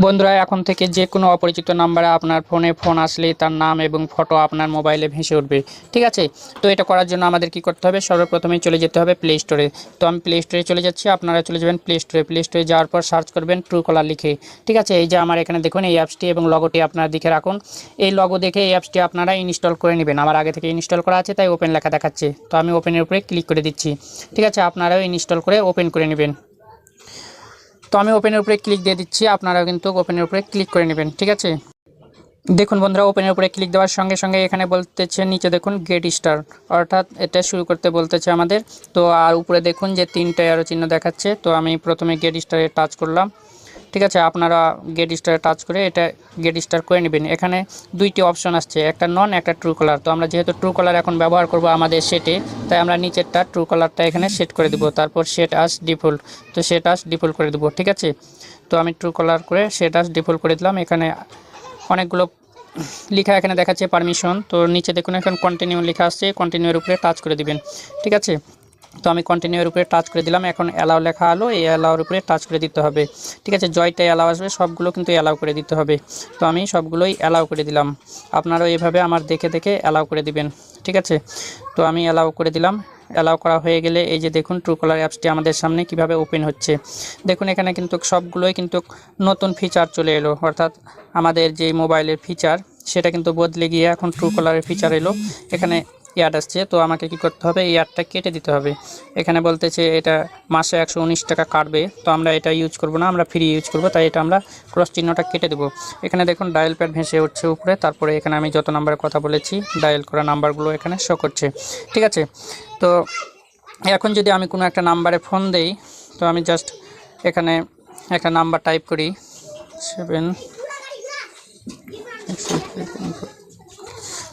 বন্ধুরা এখন থেকে যে কোনো অপরিচিত নাম্বারে আপনার ফোনে ফোন আসলেই তার নাম এবং ফটো আপনার মোবাইলে ভেসে উঠবে। ঠিক আছে, তো এটা করার জন্য আমাদের কি করতে হবে, সর্বপ্রথমেই চলে যেতে হবে প্লে স্টোরে। তো আমি প্লে স্টোরে চলে যাচ্ছি, আপনারা চলে যাবেন প্লে স্টোরে। প্লে স্টোরে যাওয়ার পর সার্চ করবেন ট্রুকলার লিখে। ঠিক আছে, এই যে আমার এখানে দেখুন এই অ্যাপসটি এবং লগোটি আপনারা দেখে রাখুন। এই লগো দেখে এই অ্যাপসটি আপনারা ইনস্টল করে নেবেন। আমার আগে থেকে ইনস্টল করা আছে তাই ওপেন লেখা দেখাচ্ছে, তো আমি ওপেনের উপরে ক্লিক করে দিচ্ছি। ঠিক আছে, আপনারাও ইনস্টল করে ওপেন করে নেবেন। তো আমি ওপেনের উপরে ক্লিক দিয়ে দিচ্ছি, আপনারাও কিন্তু ওপেনের উপরে ক্লিক করে নেবেন। ঠিক আছে, দেখুন বন্ধুরা ওপেনের উপরে ক্লিক দেওয়ার সঙ্গে সঙ্গে এখানে বলতেছে নিচে দেখুন গেট স্টার, অর্থাৎ এটা শুরু করতে বলতেছে আমাদের। তো আর উপরে দেখুন যে 3টা অ্যারো চিহ্ন দেখাচ্ছে, তো আমি প্রথমে গেট স্টারে টাচ করলাম। ঠিক আছে, আপনারা গেট স্টারে টাচ করে এটা গেট স্টার করে নেবেন। এখানে 2টি অপশন আসছে, একটা নন একটা ট্রু কালার। তো আমরা যেহেতু ট্রু কালার এখন ব্যবহার করব আমাদের সেটে, তাই আমরা নিচেরটা ট্রু কালারটা এখানে সেট করে দেব। তারপর সেট আস ডিফল্ট, তো সেট আস ডিফল্ট করে দেবো। ঠিক আছে, তো আমি ট্রু কালার করে সেট আস ডিফল্ট করে দিলাম। এখানে অনেকগুলো লেখা এখানে দেখাচ্ছে পারমিশন, তো নিচে দেখুন এখন কন্টিনিউ লেখা আসছে, কন্টিনিউর উপরে টাচ করে দিবেন। ঠিক আছে, তো আমি কন্টিনিউর উপরে টাচ করে দিলাম। এখন অ্যালাউ লেখা হলো, এই অ্যালাউর উপরে টাচ করে দিতে হবে। ঠিক আছে, জয়টাই অ্যালাউ আসবে, সবগুলো কিন্তু অ্যালাউ করে দিতে হবে। তো আমি সবগুলোই অ্যালাউ করে দিলাম, আপনারাও এইভাবে আমার দেখে দেখে অ্যালাউ করে দিবেন। ঠিক আছে, তো আমি অ্যালাউ করে দিলাম। অ্যালাউ করা হয়ে গেলে এই যে দেখুন ট্রুকলার অ্যাপসটি আমাদের সামনে কিভাবে ওপেন হচ্ছে। দেখুন এখানে কিন্তু সবগুলোই কিন্তু নতুন ফিচার চলে এলো, অর্থাৎ আমাদের যে মোবাইলের ফিচার সেটা কিন্তু বদলে গিয়ে এখন ট্রুকলারের ফিচার এলো। এখানে অ্যাড আসছে, তো আমাকে কি করতে হবে, এই অ্যাডটা কেটে দিতে হবে। এখানে বলতেছে এটা মাসে 119 টাকা কাটবে, তো আমরা এটা ইউজ করব না, আমরা ফ্রি ইউজ করব, তাই এটা আমরা ক্রস চিহ্নটা কেটে দেবো। এখানে দেখুন ডায়াল প্যাড ভেসে উঠছে উপরে, তারপরে এখানে আমি যত নাম্বারের কথা বলেছি ডায়াল করা নাম্বারগুলো এখানে শো করছে। ঠিক আছে, তো এখন যদি আমি কোনো একটা নাম্বারে ফোন দেই, তো আমি জাস্ট এখানে একটা নাম্বার টাইপ করি 7।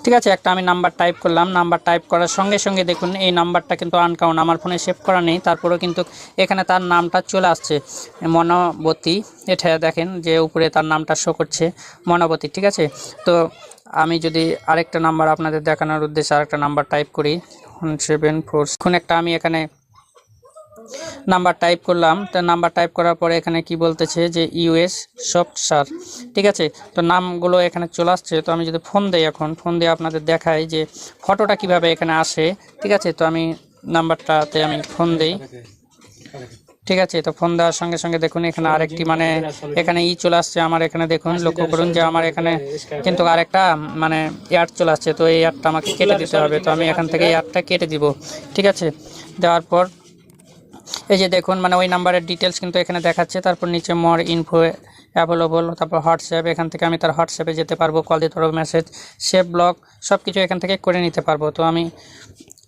ঠিক আছে, একটা আমি নাম্বার টাইপ করলাম। নাম্বার টাইপ করার সঙ্গে সঙ্গে দেখুন এই নাম্বারটা কিন্তু আনকাউন্ট, আমার ফোনে সেভ করা নেই, তারপরেও কিন্তু এখানে তার নামটা চলে আসছে মনোবতী। এটা দেখেন যে উপরে তার নামটা শো করছে মনোবতী। ঠিক আছে, তো আমি যদি আরেকটা নাম্বার আপনাদের দেখানোর উদ্দেশ্যে আরেকটা নাম্বার টাইপ করি 174। এখন একটা আমি এখানে নাম্বার টাইপ করলাম, তো নাম্বার টাইপ করার পরে এখানে কি বলতেছে যে ইউএস সফটওয়্যার। ঠিক আছে, তো নামগুলো এখানে চলে আসছে। তো আমি যদি ফোন দেই, এখন ফোন দিয়ে আপনাদের দেখাই যে ফটোটা কিভাবে এখানে আসে। ঠিক আছে, তো আমি নাম্বারটাতে আমি ফোন দেই। ঠিক আছে, তো ফোন দেওয়ার সঙ্গে সঙ্গে দেখুন এখানে আরেকটি মানে এখানে চলে আসছে আমার। এখানে দেখুন লক্ষ্য করুন যে আমার এখানে কিন্তু আরেকটা মানে এয়ার চলে আসছে, তো এই এয়ারটা আমাকে কেটে দিতে হবে। তো আমি এখান থেকে এয়ারটা কেটে দিব। ঠিক আছে, দেওয়ার পর এই যে দেখুন মানে ওই নাম্বারের ডিটেলস কিন্তু এখানে দেখাচ্ছে। তারপর নিচে মোর ইনফো অ্যাভেলেবল, তারপর হোয়াটসঅ্যাপ, এখান থেকে আমি তার হোয়াটসঅ্যাপে যেতে পারবো, কল দিতে পারবো, মেসেজ, সেভ, ব্লগ সব কিছু এখান থেকে করে নিতে পারবো। তো আমি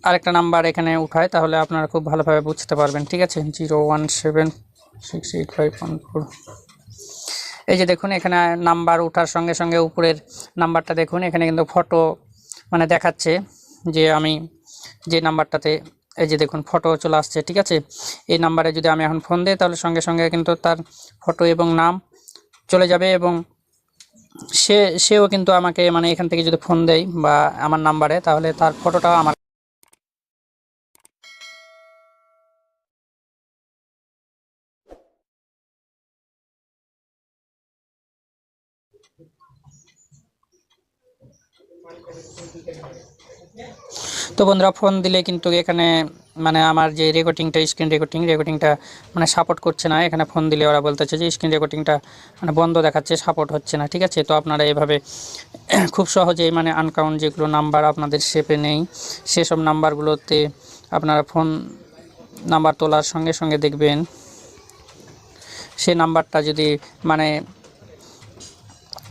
আরেকটা নাম্বার এখানে উঠাই, তাহলে আপনারা খুব ভালোভাবে বুঝতে পারবেন। ঠিক আছে, 0176851 এই যে দেখুন এখানে নাম্বার ওঠার সঙ্গে সঙ্গে উপরের নাম্বারটা দেখুন এখানে কিন্তু ফটো মানে দেখাচ্ছে যে আমি যে নাম্বারটাতে, এই যে দেখুন ফটো চলে আসছে। ঠিক আছে, এই নাম্বারে যদি আমি এখন ফোন দিই তাহলে সঙ্গে সঙ্গে কিন্তু তার ফটো এবং নাম চলে যাবে, এবং সেও কিন্তু আমাকে মানে এখান থেকে যদি ফোন দেয় বা আমার নাম্বারে, তাহলে তার ফটোটাও আমার তো বন্ধুরা ফোন দিলে কিন্তু এখানে মানে আমার যে রেকর্ডিংটা স্ক্রিন রেকর্ডিংটা মানে সাপোর্ট করছে না। এখানে ফোন দিলে ওরা বলতেছে যে স্ক্রিন রেকর্ডিংটা মানে বন্ধ দেখাচ্ছে, সাপোর্ট হচ্ছে না। ঠিক আছে, তো আপনারা এভাবে খুব সহজেই মানে আনকাউন্ট যেগুলো নাম্বার আপনাদের শেপে নেই সেসব নাম্বারগুলোতে আপনারা ফোন নাম্বার তোলার সঙ্গে সঙ্গে দেখবেন সেই নাম্বারটা যদি মানে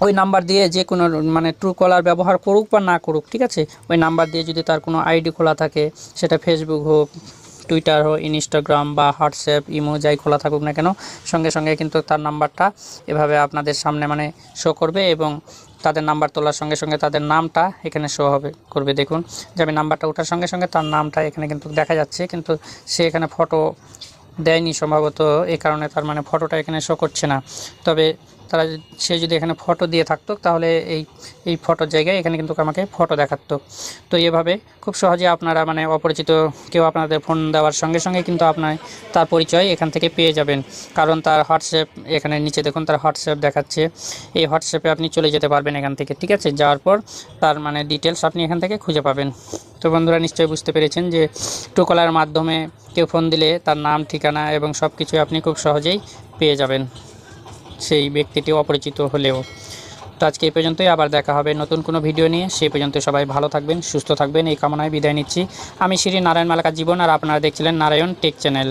ওই নাম্বার দিয়ে যে কোনো মানে ট্রু কলার ব্যবহার করুক বা না করুক, ঠিক আছে, ওই নাম্বার দিয়ে যদি তার কোনো আইডি খোলা থাকে, সেটা ফেসবুক হোক, টুইটার হোক, ইনস্টাগ্রাম বা হোয়াটসঅ্যাপ, ইমো যাই খোলা থাকুক না কেন, সঙ্গে সঙ্গে কিন্তু তার নাম্বারটা এভাবে আপনাদের সামনে মানে শো করবে, এবং তাদের নাম্বার তোলার সঙ্গে সঙ্গে তাদের নামটা এখানে শো করবে। দেখুন যে আমি নাম্বারটা ওঠার সঙ্গে সঙ্গে তার নামটা এখানে কিন্তু দেখা যাচ্ছে, কিন্তু সে এখানে ফটো দেয়নি সম্ভবত, এই কারণে তার মানে ফটোটা এখানে শো করছে না। তবে সে যদি এখানে ফটো দিয়ে থাকতো তাহলে এই ফটোর জায়গায় এখানে কিন্তু আমাকে ফটো দেখাতো। তো এভাবে খুব সহজে আপনারা মানে অপরিচিত কেউ আপনাদের ফোন দেওয়ার সঙ্গে সঙ্গে কিন্তু তার পরিচয় এখান থেকে পেয়ে যাবেন। কারণ তার হোয়াটসঅ্যাপ এখানে নিচে দেখুন, তার হোয়াটসঅ্যাপ দেখাচ্ছে। এই হোয়াটসঅ্যাপে আপনি চলে যেতে পারবেন এখান থেকে, ঠিক আছে। যাওয়ার পর তার মানে ডিটেলস আপনি এখান থেকে খুঁজে পাবেন। তো বন্ধুরা নিশ্চয়ই বুঝতে পেরেছেন যে ট্রুকলার মাধ্যমে কেউ ফোন দিলে তার নাম, ঠিকানা এবং সব কিছুই আপনি খুব সহজেই পেয়ে যাবেন, সেই ব্যক্তিটি অপরিচিত হলেও। তো আজকে এই পর্যন্তই, আবার দেখা হবে নতুন কোনো ভিডিও নিয়ে। সেই পর্যন্ত সবাই ভালো থাকবেন, সুস্থ থাকবেন, এই কামনায় বিদায় নিচ্ছি। আমি শ্রী নারায়ণ মালাকার জীবন, আর আপনারা দেখছিলেন নারায়ণ টেক চ্যানেল।